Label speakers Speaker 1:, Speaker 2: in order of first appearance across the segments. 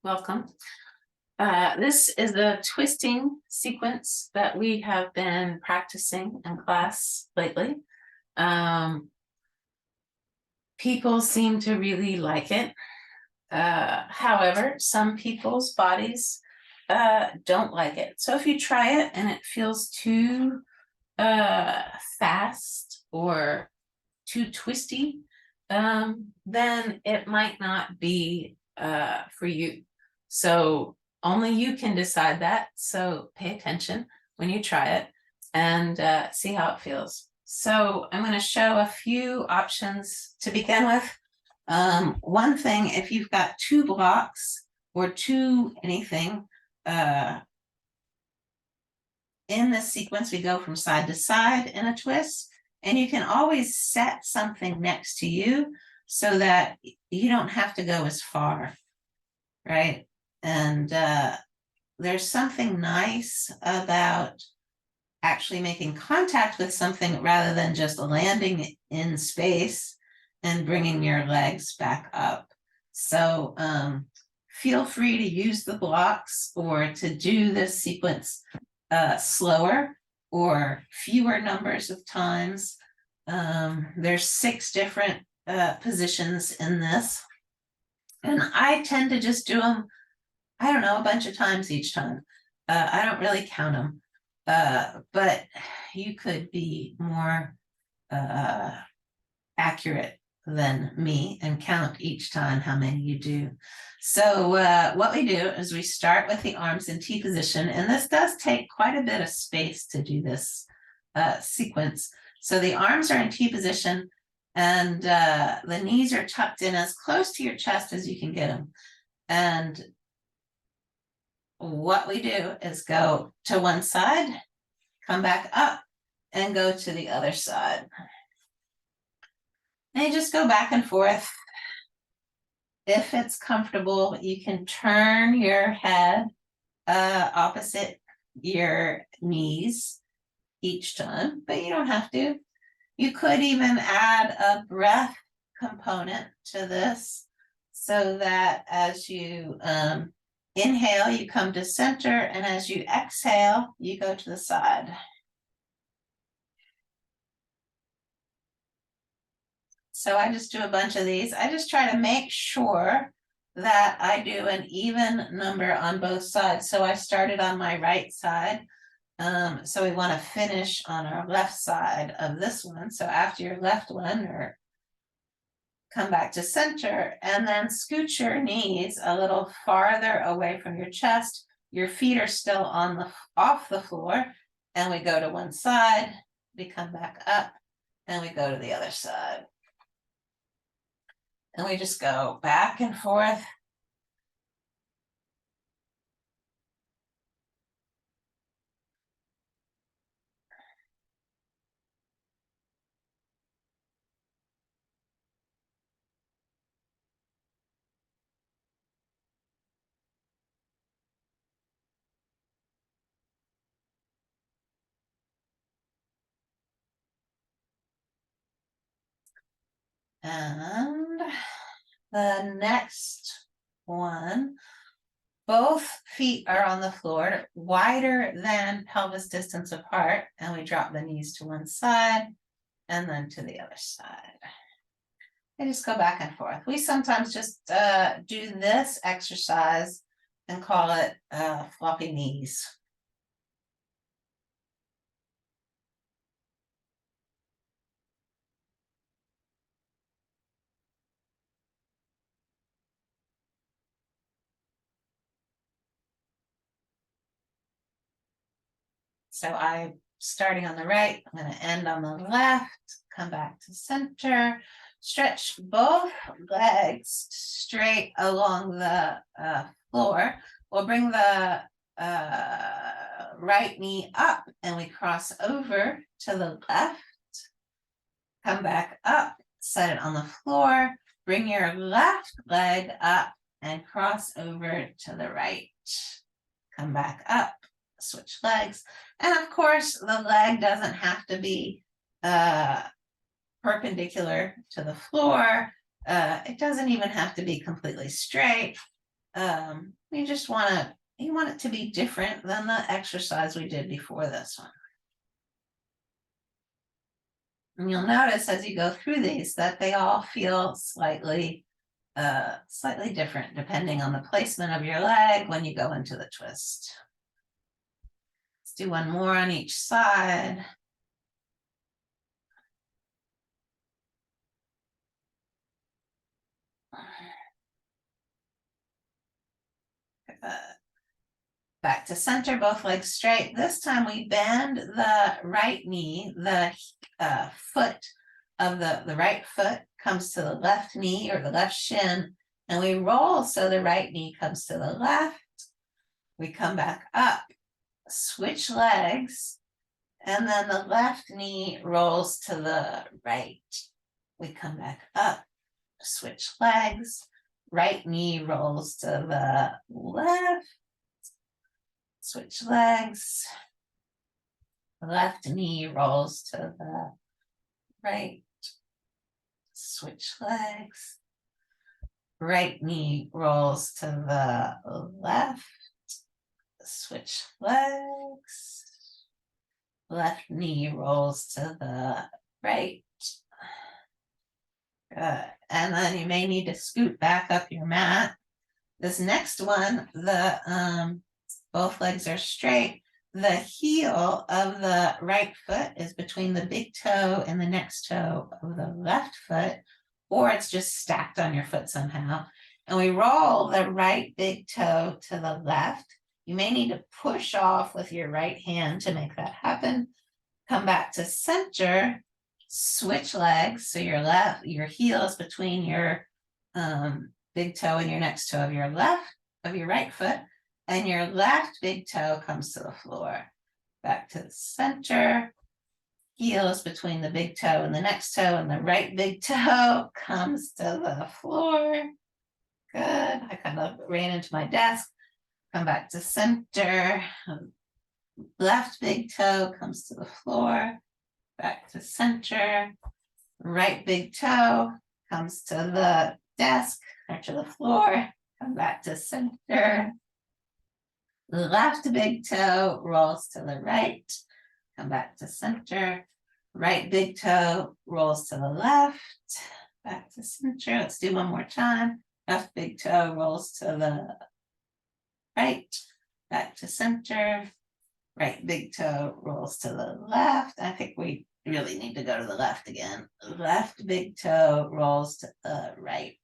Speaker 1: Welcome. This is the twisting sequence that we have been practicing in class lately. People seem to really like it. However, some people's bodies don't like it. So if you try it and it feels too fast or too twisty, then it might not be for you. So only you can decide that. So pay attention when you try it and see how it feels. So I'm going to show a few options to begin with. One thing, if you've got two blocks or two anything, in this sequence, we go from side to side in a twist, and you can always set something next to you so that you don't have to go as far, right? And there's something nice about actually making contact with something rather than just landing in space and bringing your legs back up. So feel free to use the blocks or to do this sequence slower or fewer numbers of times. There's 6 different positions in this, and I tend to just do them, I don't know, a bunch of times each time. I don't really count them, but you could be more accurate than me and count each time how many you do. So what we do is we start with the arms in T position, and this does take quite a bit of space to do this sequence. So the arms are in T position, and the knees are tucked in as close to your chest as you can get them. And what we do is go to one side, come back up, and go to the other side. And you just go back and forth. If it's comfortable, you can turn your head opposite your knees each time, but you don't have to. You could even add a breath component to this so that as you inhale, you come to center, and as you exhale, you go to the side. So I just do a bunch of these. I just try to make sure that I do an even number on both sides. So I started on my right side. So we want to finish on our left side of this one. So after your left one, or come back to center, and then scoot your knees a little farther away from your chest. Your feet are still on the off the floor, and we go to one side, we come back up, and we go to the other side. And we just go back and forth. And the next one, both feet are on the floor, wider than pelvis distance apart, and we drop the knees to one side and then to the other side. And just go back and forth. We sometimes just do this exercise and call it floppy knees. So I'm starting on the right, I'm going to end on the left, come back to center, stretch both legs straight along the floor. We'll bring the right knee up, and we cross over to the left, come back up, set it on the floor, bring your left leg up and cross over to the right, come back up, switch legs. And of course, the leg doesn't have to be perpendicular to the floor. It doesn't even have to be completely straight. you just you want it to be different than the exercise we did before this one. And you'll notice as you go through these that they all feel slightly different depending on the placement of your leg when you go into the twist. Let's do one more on each side. Back to center, both legs straight. This time we bend the right knee, the foot of the right foot comes to the left knee or the left shin, and we roll so the right knee comes to the left. We come back up, switch legs, and then the left knee rolls to the right. We come back up, switch legs, right knee rolls to the left, switch legs, left knee rolls to the right, switch legs, right knee rolls to the left, switch legs, left knee rolls to the right. Good. And then you may need to scoot back up your mat. This next one, both legs are straight. The heel of the right foot is between the big toe and the next toe of the left foot, or it's just stacked on your foot somehow. And we roll the right big toe to the left. You may need to push off with your right hand to make that happen. Come back to center, switch legs. So your heel is between your big toe and your next toe of your right foot, and your left big toe comes to the floor. Back to the center, heel is between the big toe and the next toe, and the right big toe comes to the floor. Good. I kind of ran into my desk. Come back to center. Left big toe comes to the floor. Back to center. Right big toe comes to the desk or to the floor. Come back to center. Left big toe rolls to the right. Come back to center. Right big toe rolls to the left. Back to center. Let's do one more time. Left big toe rolls to the right. Back to center. Right big toe rolls to the left. I think we really need to go to the left again. Left big toe rolls to the right.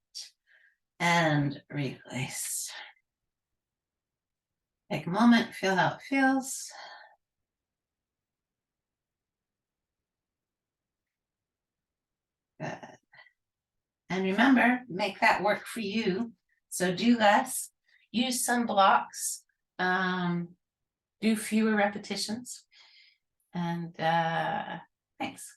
Speaker 1: And release. Take a moment, feel how it feels. Good. And remember, make that work for you. So do less, use some blocks, do fewer repetitions. And thanks.